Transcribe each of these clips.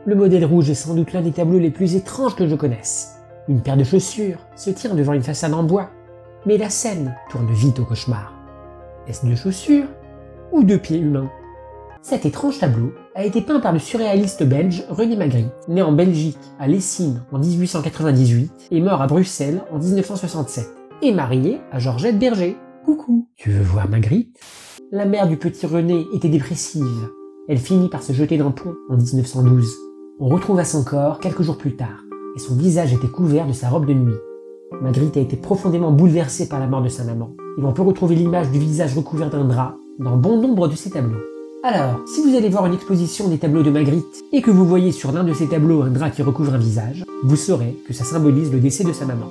Le modèle rouge est sans doute l'un des tableaux les plus étranges que je connaisse. Une paire de chaussures se tient devant une façade en bois, mais la scène tourne vite au cauchemar. Est-ce deux chaussures ou deux pieds humains? Cet étrange tableau a été peint par le surréaliste belge René Magritte, né en Belgique, à Lessines en 1898 et mort à Bruxelles en 1967, et marié à Georgette Berger. Coucou, tu veux voir Magritte? La mère du petit René était dépressive. Elle finit par se jeter d'un pont en 1912. On retrouva son corps quelques jours plus tard, et son visage était couvert de sa robe de nuit. Magritte a été profondément bouleversée par la mort de sa maman, et l'on peut retrouver l'image du visage recouvert d'un drap dans bon nombre de ses tableaux. Alors, si vous allez voir une exposition des tableaux de Magritte, et que vous voyez sur l'un de ces tableaux un drap qui recouvre un visage, vous saurez que ça symbolise le décès de sa maman.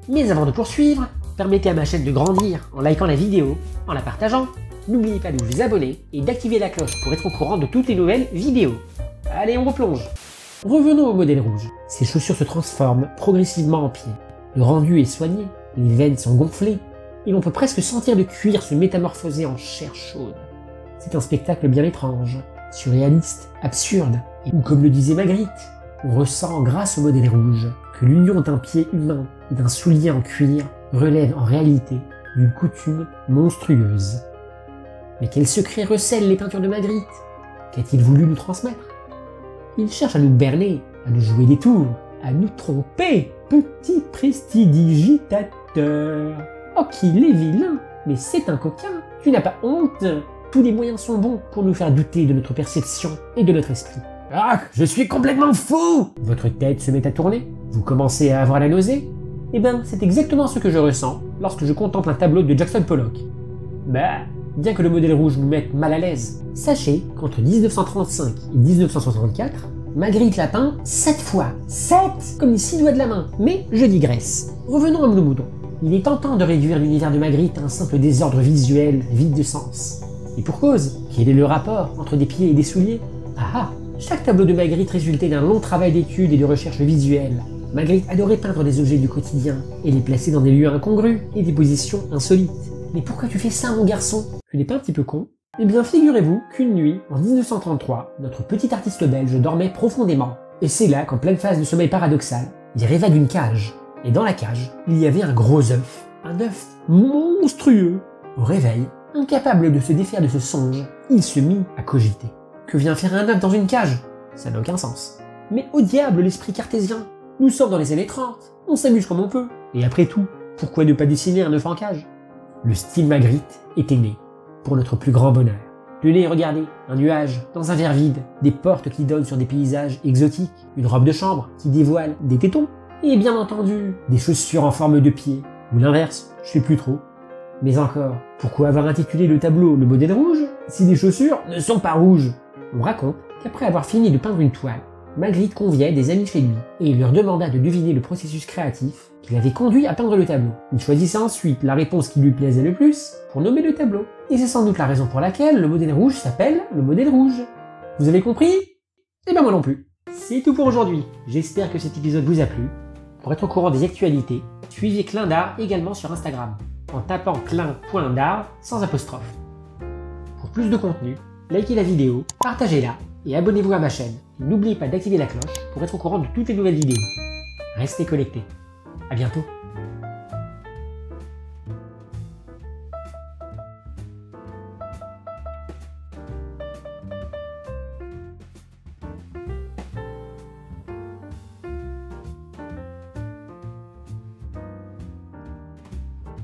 Mais avant de poursuivre, permettez à ma chaîne de grandir en likant la vidéo, en la partageant. N'oubliez pas de vous abonner et d'activer la cloche pour être au courant de toutes les nouvelles vidéos. Allez, on replonge. Revenons au modèle rouge. Ses chaussures se transforment progressivement en pieds. Le rendu est soigné, les veines sont gonflées, et l'on peut presque sentir le cuir se métamorphoser en chair chaude. C'est un spectacle bien étrange, surréaliste, absurde, et comme le disait Magritte, on ressent grâce au modèle rouge que l'union d'un pied humain et d'un soulier en cuir relève en réalité d'une coutume monstrueuse. Mais quel secret recèlent les peintures de Magritte? Qu'a-t-il voulu nous transmettre? Il cherche à nous berner, à nous jouer des tours, à nous tromper, petit prestidigitateur. Oh, qu'il est vilain! Mais c'est un coquin! Tu n'as pas honte? Tous les moyens sont bons pour nous faire douter de notre perception et de notre esprit. Ah, je suis complètement fou! Votre tête se met à tourner? Vous commencez à avoir la nausée? Eh ben, c'est exactement ce que je ressens lorsque je contemple un tableau de Jackson Pollock. Bah, bien que le modèle rouge nous mette mal à l'aise, sachez qu'entre 1935 et 1964, Magritte l'a peint 7 fois. 7! Comme les 6 doigts de la main. Mais je digresse. Revenons à nos moutons. Il est tentant de réduire l'univers de Magritte à un simple désordre visuel vide de sens. Et pour cause, quel est le rapport entre des pieds et des souliers? Ah! Chaque tableau de Magritte résultait d'un long travail d'étude et de recherche visuelle. Magritte adorait peindre des objets du quotidien et les placer dans des lieux incongrus et des positions insolites. Mais pourquoi tu fais ça, mon garçon? Tu n'es pas un petit peu con? Eh bien, figurez-vous qu'une nuit, en 1933, notre petit artiste belge dormait profondément. Et c'est là qu'en pleine phase de sommeil paradoxal, il rêva d'une cage. Et dans la cage, il y avait un gros œuf. Un œuf monstrueux. Au réveil, incapable de se défaire de ce songe, il se mit à cogiter. Que vient faire un œuf dans une cage? Ça n'a aucun sens. Mais au diable l'esprit cartésien! Nous sommes dans les années 30, on s'amuse comme on peut. Et après tout, pourquoi ne pas dessiner un œuf en cage? Le style Magritte était né, pour notre plus grand bonheur. Tenez, regardez, un nuage dans un verre vide, des portes qui donnent sur des paysages exotiques, une robe de chambre qui dévoile des tétons, et bien entendu, des chaussures en forme de pied, ou l'inverse, je sais plus trop. Mais encore, pourquoi avoir intitulé le tableau le modèle rouge, si les chaussures ne sont pas rouges? On raconte qu'après avoir fini de peindre une toile, Magritte conviait des amis chez lui, et il leur demanda de deviner le processus créatif qui l'avait conduit à peindre le tableau. Il choisissait ensuite la réponse qui lui plaisait le plus pour nommer le tableau. Et c'est sans doute la raison pour laquelle le modèle rouge s'appelle le modèle rouge. Vous avez compris? Eh ben moi non plus. C'est tout pour aujourd'hui. J'espère que cet épisode vous a plu. Pour être au courant des actualités, suivez Clin d'Art également sur Instagram, en tapant clin.d'art sans apostrophe. Pour plus de contenu, likez la vidéo, partagez-la et abonnez-vous à ma chaîne. N'oubliez pas d'activer la cloche pour être au courant de toutes les nouvelles vidéos. Restez connectés. À bientôt.